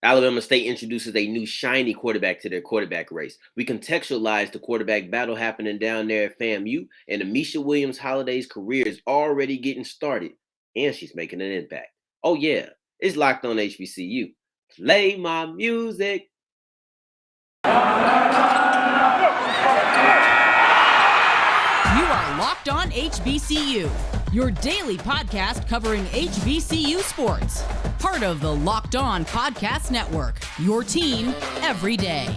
Alabama State introduces a new shiny quarterback to their quarterback race. We contextualize the quarterback battle happening down there at FAMU, and Ameshya Williams Holliday's career is already getting started, and she's making an impact. Oh yeah, it's Locked On HBCU. Play my music. You are Locked On HBCU, your daily podcast covering HBCU sports. Part of the Locked On Podcast Network, your team every day.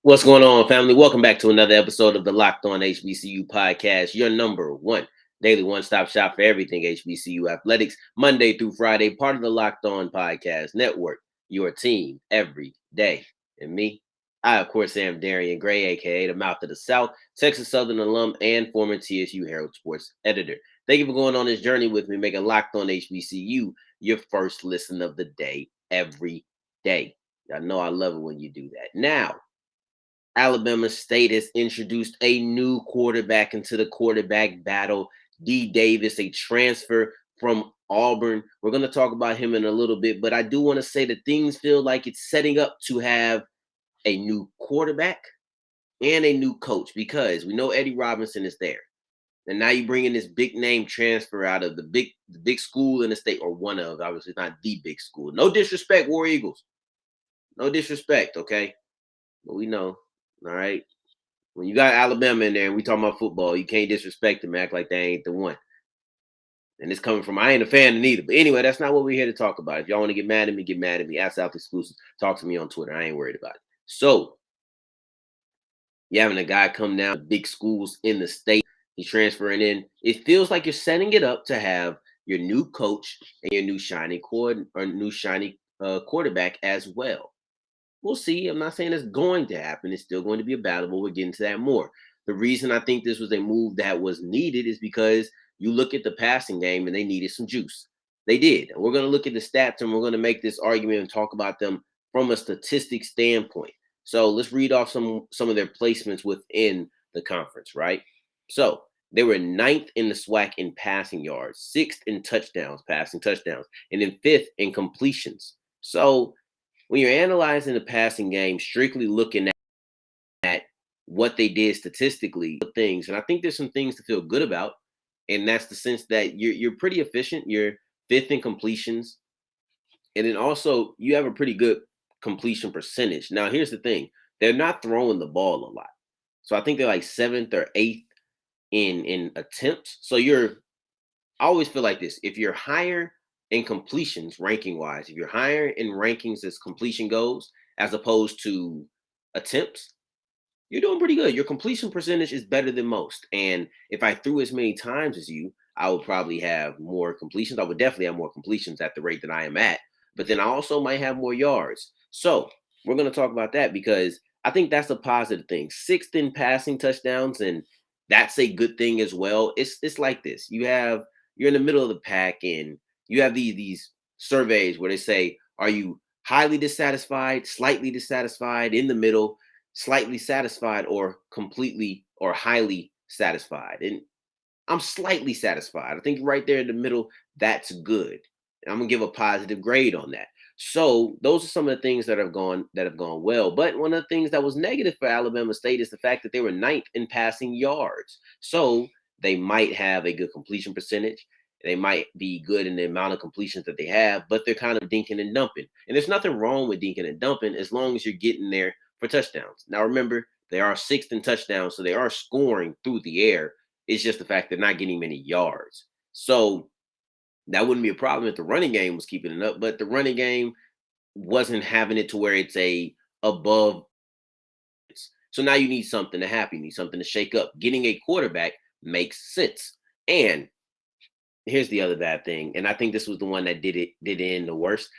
What's going on, family? Welcome back to another episode of the Locked On HBCU podcast, your number one daily one-stop shop for everything HBCU athletics, Monday through Friday, part of the Locked On Podcast Network, your team every day. And me, I, of course, am Darian Gray, a.k.a. the Mouth of the South, Texas Southern alum, and former TSU Herald Sports editor. Thank you for going on this journey with me, making Locked On HBCU your first listen of the day every day. I know I love it when you do that. Now, Alabama State has introduced a new quarterback into the quarterback battle. D. Davis, a transfer from Auburn. We're going to talk about him in a little bit, but I do want to say that things feel like it's setting up to have a new quarterback and a new coach, because we know Eddie Robinson is there. And now you bring in this big name transfer out of the big school in the state, or one of, obviously not the big school. No disrespect, War Eagles. No disrespect, okay? But we know. All right. When you got Alabama in there and we talking about football, you can't disrespect them, act like they ain't the one. And it's coming from, I ain't a fan of neither. But anyway, that's not what we're here to talk about. If y'all want to get mad at me, get mad at me. Ask South Exclusive. Talk to me on Twitter. I ain't worried about it. So, you having a guy come down to big schools in the state. He's transferring in. It feels like you're setting it up to have your new coach and your new shiny quarterback as well. We'll see. I'm not saying it's going to happen. It's still going to be a battle, but we'll get into that more. The reason I think this was a move that was needed is because you look at the passing game and they needed some juice. They did. And we're going to look at the stats and we're going to make this argument and talk about them from a statistic standpoint. So let's read off some of their placements within the conference, right? So they were 9th in the SWAC in passing yards, 6th in passing touchdowns, and then 5th in completions. So when you're analyzing the passing game, strictly looking at what they did statistically, things, and I think there's some things to feel good about, and that's the sense that you're pretty efficient. You're 5th in completions, and then also you have a pretty good completion percentage. Now, here's the thing: they're not throwing the ball a lot, so I think they're like 7th or 8th in attempts. So I always feel like this: if you're higher in completions, ranking wise, if you're higher in rankings as completion goes, as opposed to attempts, you're doing pretty good. Your completion percentage is better than most. And if I threw as many times as you, I would probably have more completions. I would definitely have more completions at the rate that I am at, but then I also might have more yards. So we're going to talk about that because I think that's a positive thing. 6th in passing touchdowns, and that's a good thing as well. It's like this. You're in the middle of the pack, and you have these surveys where they say, are you highly dissatisfied, slightly dissatisfied, in the middle, slightly satisfied, or completely or highly satisfied? And I'm slightly satisfied. I think right there in the middle, that's good. And I'm gonna give a positive grade on that. So those are some of the things that have gone well. But one of the things that was negative for Alabama State is the fact that they were 9th in passing yards. So they might have a good completion percentage. They might be good in the amount of completions that they have, but they're kind of dinking and dumping. And there's nothing wrong with dinking and dumping as long as you're getting there for touchdowns. Now, remember, they are 6th in touchdowns, so they are scoring through the air. It's just the fact they're not getting many yards. So that wouldn't be a problem if the running game was keeping it up, but the running game wasn't having it to where it's a above. So now you need something to happen. You need something to shake up. Getting a quarterback makes sense. And here's the other bad thing, and I think this was the one that did it in the worst.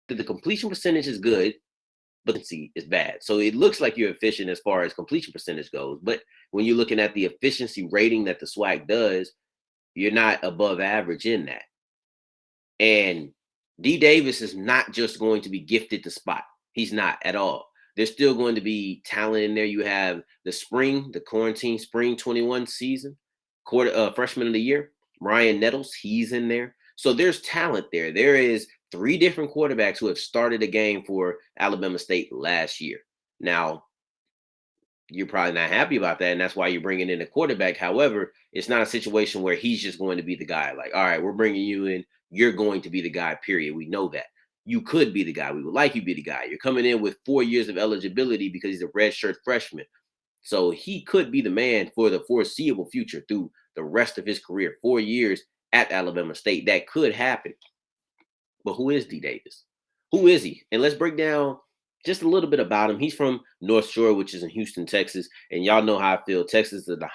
The completion percentage is good, but is bad. So it looks like you're efficient as far as completion percentage goes, but when you're looking at the efficiency rating that the SWAC does, you're not above average in that. And D. Davis is not just going to be gifted the spot. He's not at all. There's still going to be talent in there. You have the quarantine spring 21 season, freshman of the year, Ryan Nettles, he's in there. So there's talent there. There is 3 different quarterbacks who have started a game for Alabama State last year. Now, you're probably not happy about that, and that's why you're bringing in a quarterback. However, it's not a situation where he's just going to be the guy. Like, all right, we're bringing you in. You're going to be the guy, period. We know that. You could be the guy. We would like you to be the guy. You're coming in with 4 years of eligibility because he's a redshirt freshman. So he could be the man for the foreseeable future through the rest of his career. 4 years at Alabama State. That could happen. But who is D Davis? Who is he? And let's break down just a little bit about him. He's from North Shore, which is in Houston, Texas. And y'all know how I feel. Texas is a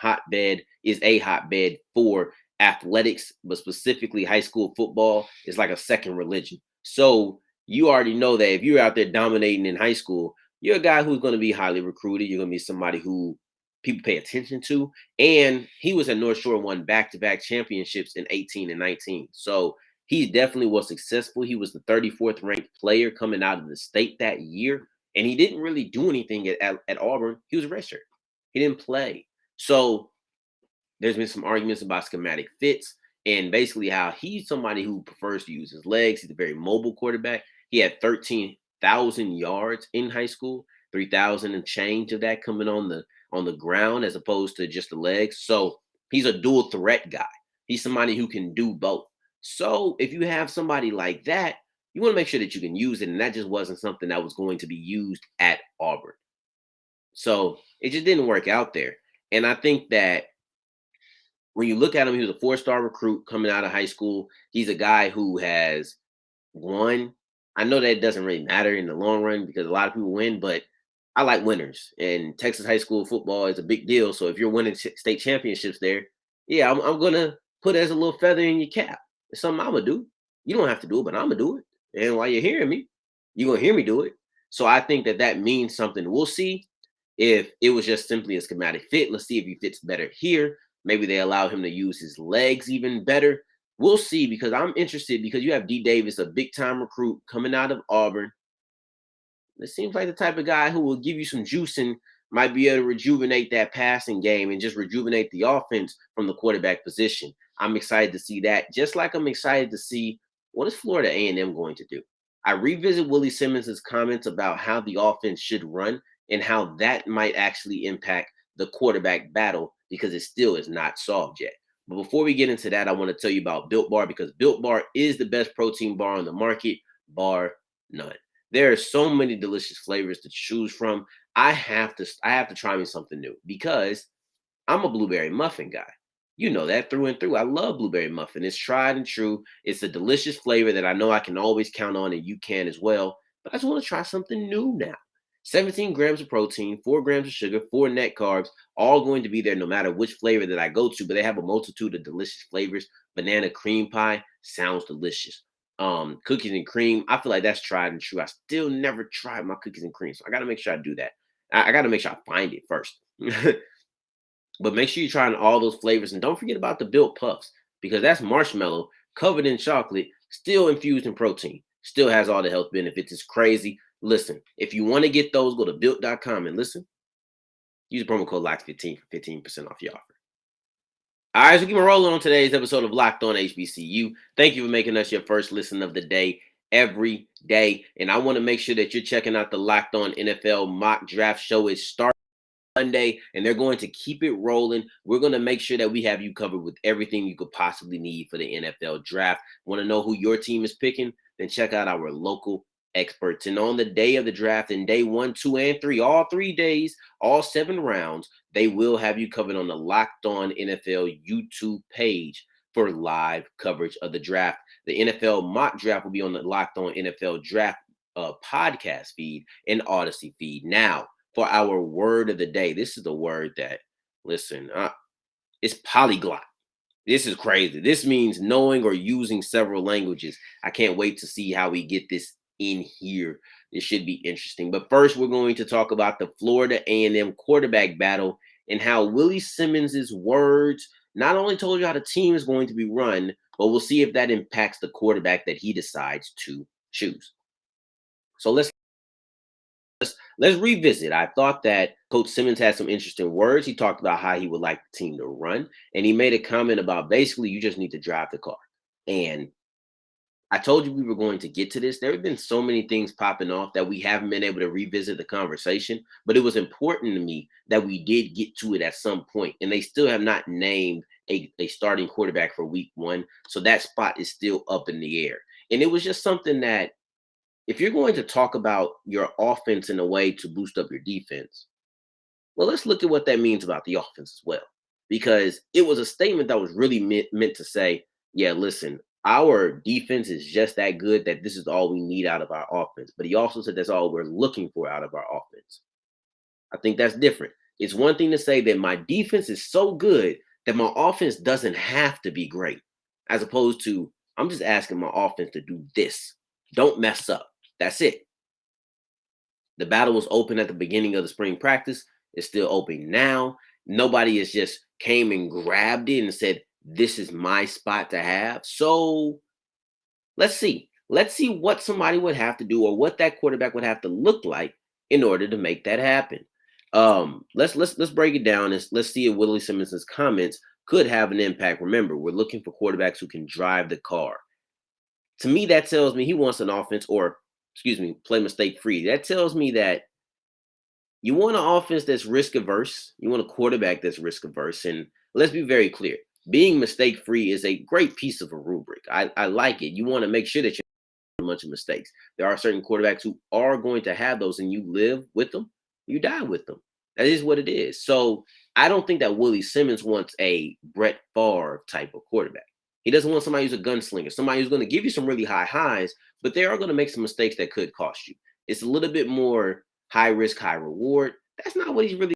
hotbed for athletics, but specifically high school football is like a second religion. So you already know that if you're out there dominating in high school, you're a guy who's going to be highly recruited. You're going to be somebody who people pay attention to. And he was at North Shore, won back-to-back championships in 18 and 19. So he definitely was successful. He was the 34th ranked player coming out of the state that year. And he didn't really do anything at Auburn. He was a redshirt. He didn't play. So there's been some arguments about schematic fits and basically how he's somebody who prefers to use his legs. He's a very mobile quarterback. He had 13,000 yards in high school, 3,000 and change of that coming on the ground as opposed to just the legs. So he's a dual threat guy. He's somebody who can do both. So if you have somebody like that, you want to make sure that you can use it. And that just wasn't something that was going to be used at Auburn. So it just didn't work out there. And I think that when you look at him, he was a 4-star recruit coming out of high school. He's a guy who has won. I know that it doesn't really matter in the long run because a lot of people win, but I like winners. And Texas high school football is a big deal. So if you're winning state championships there, yeah, I'm going to put it as a little feather in your cap. It's something I'm going to do. You don't have to do it, but I'm going to do it. And while you're hearing me, you're going to hear me do it. So I think that means something. We'll see if it was just simply a schematic fit. Let's see if he fits better here. Maybe they allow him to use his legs even better. We'll see because I'm interested because you have D Davis, a big-time recruit coming out of Auburn. It seems like the type of guy who will give you some juice and might be able to rejuvenate that passing game and just rejuvenate the offense from the quarterback position. I'm excited to see that, just like I'm excited to see what is Florida A&M going to do. I revisit Willie Simmons' comments about how the offense should run and how that might actually impact the quarterback battle because it still is not solved yet. But before we get into that, I want to tell you about Built Bar because Built Bar is the best protein bar on the market, bar none. There are so many delicious flavors to choose from. I have to try me something new because I'm a blueberry muffin guy. You know that through and through. I love blueberry muffin. It's tried and true. It's a delicious flavor that I know I can always count on, and you can as well. But I just want to try something new now. 17 grams of protein, 4 grams of sugar, 4 net carbs, all going to be there no matter which flavor that I go to. But they have a multitude of delicious flavors. Banana cream pie sounds delicious. Cookies and cream, I feel like that's tried and true. I still never tried my cookies and cream, so I got to make sure I do that. I got to make sure I find it first. But make sure you're trying all those flavors. And don't forget about the Built Puffs because that's marshmallow covered in chocolate, still infused in protein. Still has all the health benefits. It's crazy. Listen, if you want to get those, go to built.com and listen. Use the promo code LOCKED15 for 15% off your offer. All right, so keep on rolling on today's episode of Locked On HBCU. Thank you for making us your first listen of the day every day. And I want to make sure that you're checking out the Locked On NFL mock draft show. It starts Monday, and they're going to keep it rolling. We're going to make sure that we have you covered with everything you could possibly need for the NFL draft. Want to know who your team is picking? Then check out our local experts. And on the day of the draft, in day 1, 2, and 3, all 3 days, all 7 rounds, they will have you covered on the Locked On NFL YouTube page for live coverage of the draft. The NFL mock draft will be on the Locked On NFL Draft podcast feed and Odyssey feed. Now, for our word of the day, this is the word that, listen, it's polyglot. This is crazy. This means knowing or using several languages. I can't wait to see how we get this in here. This should be interesting. But first, we're going to talk about the Florida A&M quarterback battle and how Willie Simmons' words not only told you how the team is going to be run, but we'll see if that impacts the quarterback that he decides to choose. So let's let's revisit. I thought that Coach Simmons had some interesting words. He talked about how he would like the team to run, and he made a comment about basically you just need to drive the car. And I told you we were going to get to this. There have been so many things popping off that we haven't been able to revisit the conversation, but it was important to me that we did get to it at some point, and they still have not named a starting quarterback for week 1. So that spot is still up in the air. And it was just something that if you're going to talk about your offense in a way to boost up your defense, well, let's look at what that means about the offense as well. Because it was a statement that was really meant to say, yeah, listen, our defense is just that good that this is all we need out of our offense. But he also said that's all we're looking for out of our offense. I think that's different. It's one thing to say that my defense is so good that my offense doesn't have to be great, as opposed to I'm just asking my offense to do this. Don't mess up. That's it. The battle was open at the beginning of the spring practice. It's still open now. Nobody has just came and grabbed it and said, this is my spot to have. So let's see. Let's see what somebody would have to do or what that quarterback would have to look like in order to make that happen. Let's break it down and let's see if Willie Simmons' comments could have an impact. Remember, we're looking for quarterbacks who can drive the car. To me, that tells me he wants an offense play mistake free. That tells me that you want an offense that's risk averse. You want a quarterback that's risk averse. And let's be very clear. Being mistake free is a great piece of a rubric. I like it. You want to make sure that you're not a bunch of mistakes. There are certain quarterbacks who are going to have those, and you live with them, you die with them. That is what it is. So I don't think that Willie Simmons wants a Brett Favre type of quarterback. He doesn't want somebody who's a gunslinger, somebody who's going to give you some really high highs, but they are going to make some mistakes that could cost you. It's a little bit more high risk, high reward. That's not what he's really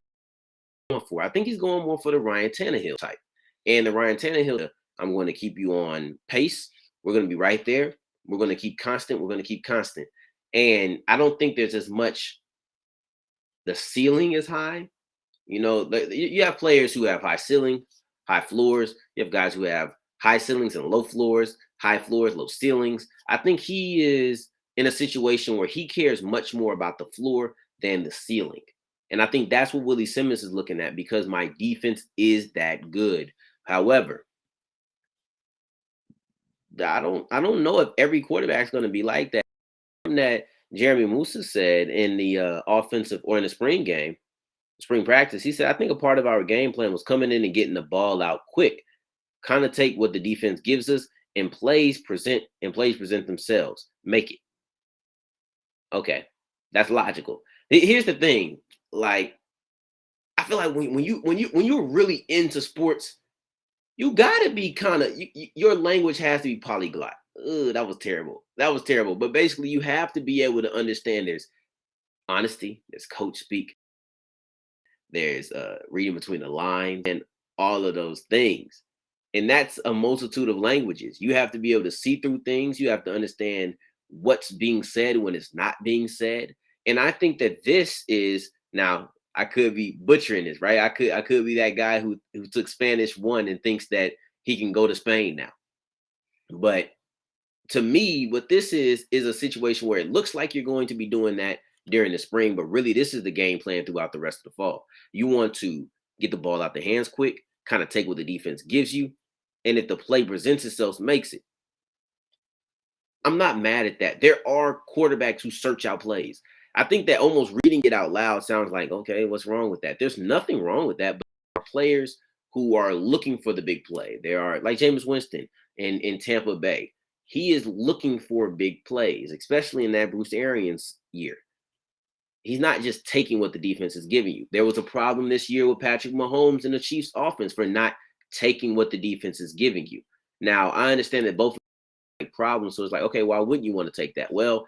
going for. I think he's going more for the Ryan Tannehill type. And the Ryan Tannehill, I'm going to keep you on pace. We're going to be right there. We're going to keep constant. We're going to keep constant. And I don't think there's as much, the ceiling is high. You know, you have players who have high ceiling, high floors. You have guys who have high ceilings and low floors, high floors, low ceilings. I think he is in a situation where he cares much more about the floor than the ceiling. And I think that's what Willie Simmons is looking at, because my defense is that good. However, I don't know if every quarterback is going to be like that. That Jeremy Musa said in the offensive or in the spring practice, he said, I think a part of our game plan was coming in and getting the ball out quick, kind of take what the defense gives us and plays present themselves. Make it. Okay, that's logical. Here's the thing. Like, I feel like when you're really into sports, you gotta be kind of your language has to be polyglot. Ugh, that was terrible. But basically, you have to be able to understand there's honesty, there's coach speak, there's reading between the lines, and all of those things. And that's a multitude of languages. You have to be able to see through things. You have to understand what's being said when it's not being said. And I think that this is, now I could be butchering this, right? I could be that guy who took Spanish 1 and thinks that he can go to Spain now. But to me, what this is a situation where it looks like you're going to be doing that during the spring, but really this is the game plan throughout the rest of the fall. You want to get the ball out the hands quick, kind of take what the defense gives you, and if the play presents itself, makes it. I'm not mad at that. There are quarterbacks who search out plays. I think that almost reading it out loud sounds like, okay, what's wrong with that? There's nothing wrong with that, but there are players who are looking for the big play. There are, like Jameis Winston in Tampa Bay. He is looking for big plays, especially in that Bruce Arians year. He's not just taking what the defense is giving you. There was a problem this year with Patrick Mahomes and the Chiefs offense for not taking what the defense is giving you. Now, I understand that both are problems, so it's like, okay, why wouldn't you want to take that? Well,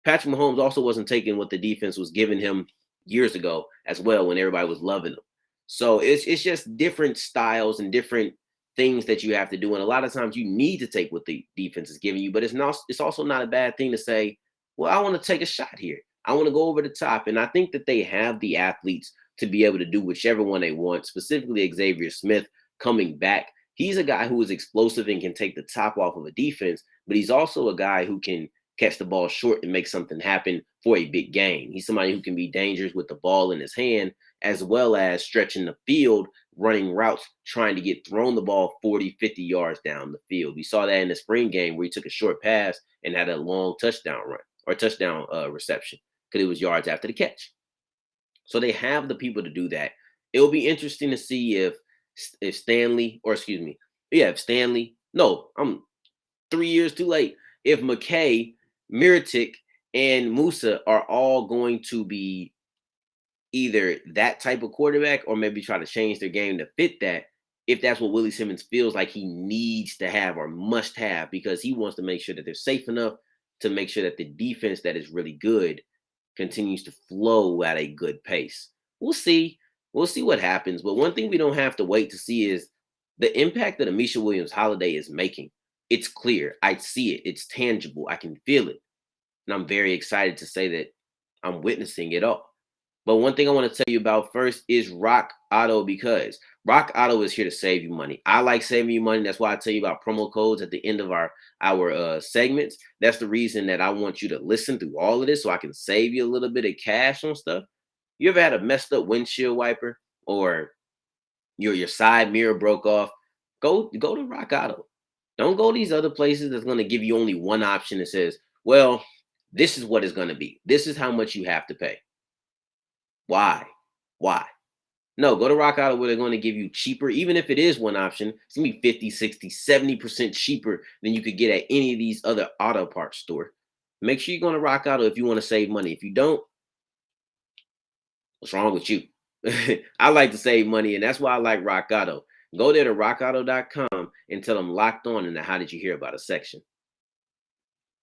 Patrick Mahomes also wasn't taking what the defense was giving him years ago as well when everybody was loving him. So it's just different styles and different things that you have to do. And a lot of times you need to take what the defense is giving you, but it's also not a bad thing to say, well, I want to take a shot here. I want to go over the top. And I think that they have the athletes to be able to do whichever one they want, specifically Xavier Smith coming back. He's a guy who is explosive and can take the top off of a defense, but he's also a guy who can catch the ball short and make something happen for a big gain. He's somebody who can be dangerous with the ball in his hand, as well as stretching the field, running routes, trying to get thrown the ball 40, 50 yards down the field. We saw that in the spring game where he took a short pass and had a long touchdown run or touchdown reception because it was yards after the catch. So they have the people to do that. It'll be interesting to see if Stanley, or excuse me, if Stanley, no, I'm 3 years too late. If McKay, Miritic, and Musa are all going to be either that type of quarterback or maybe try to change their game to fit that, if that's what Willie Simmons feels like he needs to have or must have, because he wants to make sure that they're safe enough to make sure that the defense that is really good continues to flow at a good pace. We'll see. We'll see what happens. But one thing we don't have to wait to see is the impact that Ameshya Williams Holliday is making. It's clear. I see it. It's tangible. I can feel it. And I'm very excited to say that I'm witnessing it all. But one thing I want to tell you about first is Rock Auto, because Rock Auto is here to save you money. I like saving you money. That's why I tell you about promo codes at the end of our segments. That's the reason that I want you to listen through all of this so I can save you a little bit of cash on stuff. You ever had a messed up windshield wiper or your side mirror broke off? Go to Rock Auto. Don't go to these other places that's going to give you only one option that says, well, this is what it's going to be. This is how much you have to pay. Why? No, go to Rock Auto where they're going to give you cheaper. Even if it is one option, it's going to be 50, 60, 70% cheaper than you could get at any of these other auto parts store. Make sure you're going to Rock Auto if you want to save money. If you don't, what's wrong with you? I like to save money, and that's why I like Rock Auto. Go there to rockauto.com and tell them Locked On in the How Did You Hear About Us section.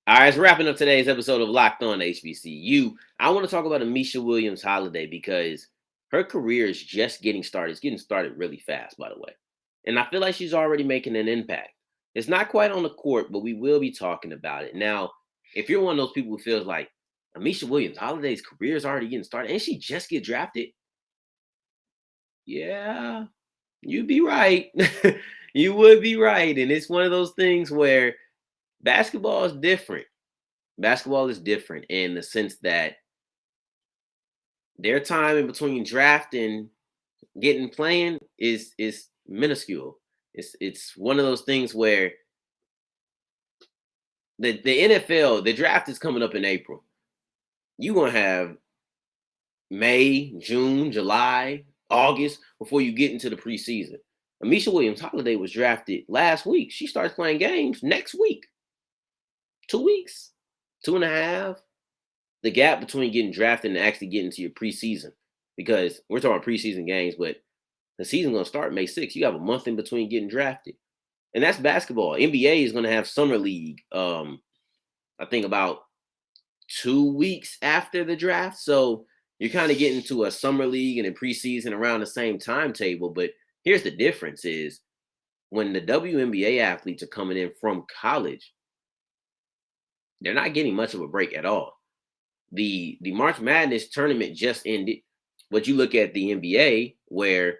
All right, so wrapping up today's episode of Locked On HBCU, I want to talk about Amisha Williams Holliday because her career is just getting started. It's getting started really fast, by the way. And I feel like she's already making an impact. It's not quite on the court, but we will be talking about it. Now, if you're one of those people who feels like Amisha Williams Holliday's career is already getting started and she just get drafted, yeah, you'd be right. You would be right. And it's one of those things where basketball is different. Basketball is different in the sense that their time in between draft and getting playing is minuscule. It's one of those things where the NFL, the draft is coming up in April. You're going to have May, June, July, August before you get into the preseason. Amisha Williams Holliday was drafted last week. She starts playing games next week. 2 weeks, 2.5. The gap between getting drafted and actually getting to your preseason, because we're talking preseason games, but the season's going to start May 6th. You have a month in between getting drafted. And that's basketball. NBA is going to have summer league, I think about 2 weeks after the draft. So you're kind of getting to a summer league and a preseason around the same timetable. But here's the difference is when the WNBA athletes are coming in from college, they're not getting much of a break at all. The March Madness tournament just ended, but you look at the NBA where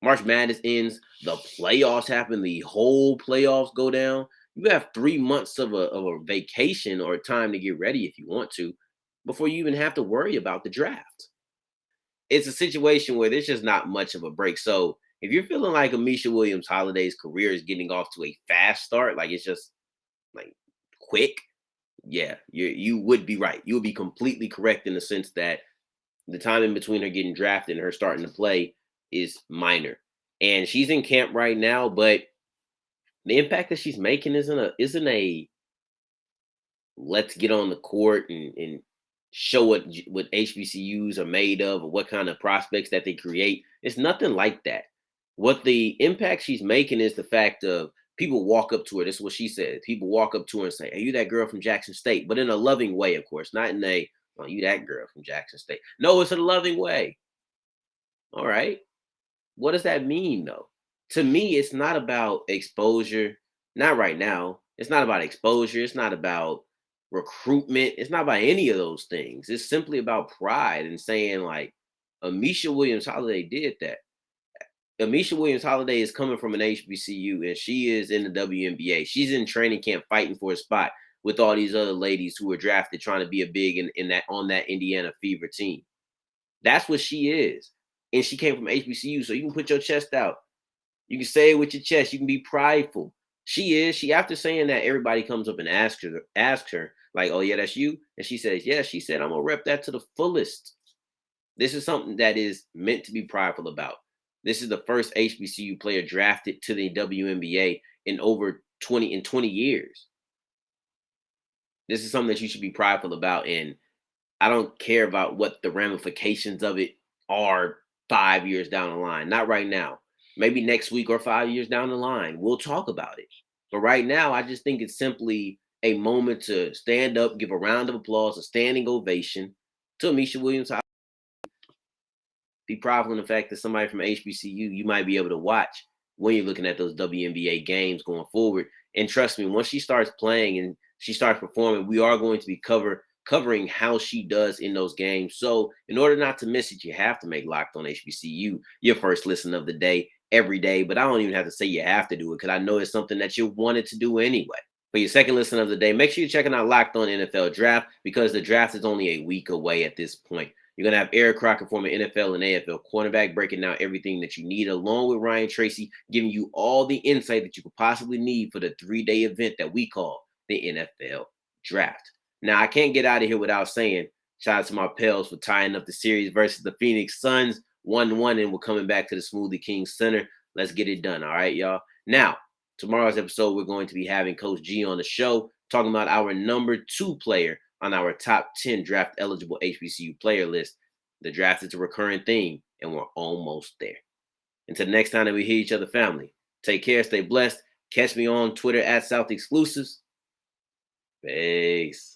March Madness ends, the playoffs happen, the whole playoffs go down. You have 3 months of a vacation or time to get ready if you want to before you even have to worry about the draft. It's a situation where there's just not much of a break. So if you're feeling like Amisha Williams Holliday's career is getting off to a fast start, like it's just like quick, yeah, you would be right. You would be completely correct in the sense that the time in between her getting drafted and her starting to play is minor. And she's in camp right now, but the impact that she's making isn't a let's get on the court and show what HBCUs are made of or what kind of prospects that they create. It's nothing like that. What the impact she's making is the fact of people walk up to her. This is what she said. People walk up to her and say, "Are you that girl from Jackson State?" But in a loving way, of course, not in a, "Oh, you that girl from Jackson State." No, it's in a loving way. All right. What does that mean, though? To me, it's not about exposure. Not right now. It's not about exposure. It's not about recruitment. It's not about any of those things. It's simply about pride and saying, like, Amisha Williams Holliday did that. Amisha Williams Holliday is coming from an HBCU and she is in the WNBA. She's in training camp fighting for a spot. with all these other ladies who were drafted trying to be a big in that on that Indiana Fever team. That's what she is. And she came from HBCU, so you can put your chest out. You can say it with your chest. You can be prideful. She is. She after saying that, everybody comes up and asks her, like, "Oh yeah, that's you." And she says, "Yeah." She said, "I'm gonna rep that to the fullest." This is something that is meant to be prideful about. This is the first HBCU player drafted to the WNBA in over 20 years. This is something that you should be prideful about, and I don't care about what the ramifications of it are 5 years down the line. Not right now. Maybe next week or 5 years down the line, we'll talk about it. But right now, I just think it's simply a moment to stand up, give a round of applause, a standing ovation to Amisha Williams. Be prideful in the fact that somebody from HBCU you might be able to watch when you're looking at those WNBA games going forward. And trust me, once she starts playing and she starts performing, we are going to be covering how she does in those games. So in order not to miss it, you have to make Locked On HBCU your first listen of the day every day. But I don't even have to say you have to do it, because I know it's something that you wanted to do anyway. For your second listen of the day, make sure you're checking out Locked On NFL Draft, because the draft is only a week away at this point. You're going to have Eric Crocker, former NFL and AFL cornerback, breaking down everything that you need, along with Ryan Tracy, giving you all the insight that you could possibly need for the 3-day event that we call the NFL Draft. Now, I can't get out of here without saying shout out to my Pels for tying up the series versus the Phoenix Suns 1-1, and we're coming back to the Smoothie King Center. Let's get it done. All right, y'all. Now, tomorrow's episode, we're going to be having Coach G on the show, talking about our number 2 player on our top 10 draft eligible HBCU player list. The draft is a recurring theme, and we're almost there. Until the next time that we hear each other, family, take care, stay blessed. Catch me on Twitter at South Exclusives. Peace.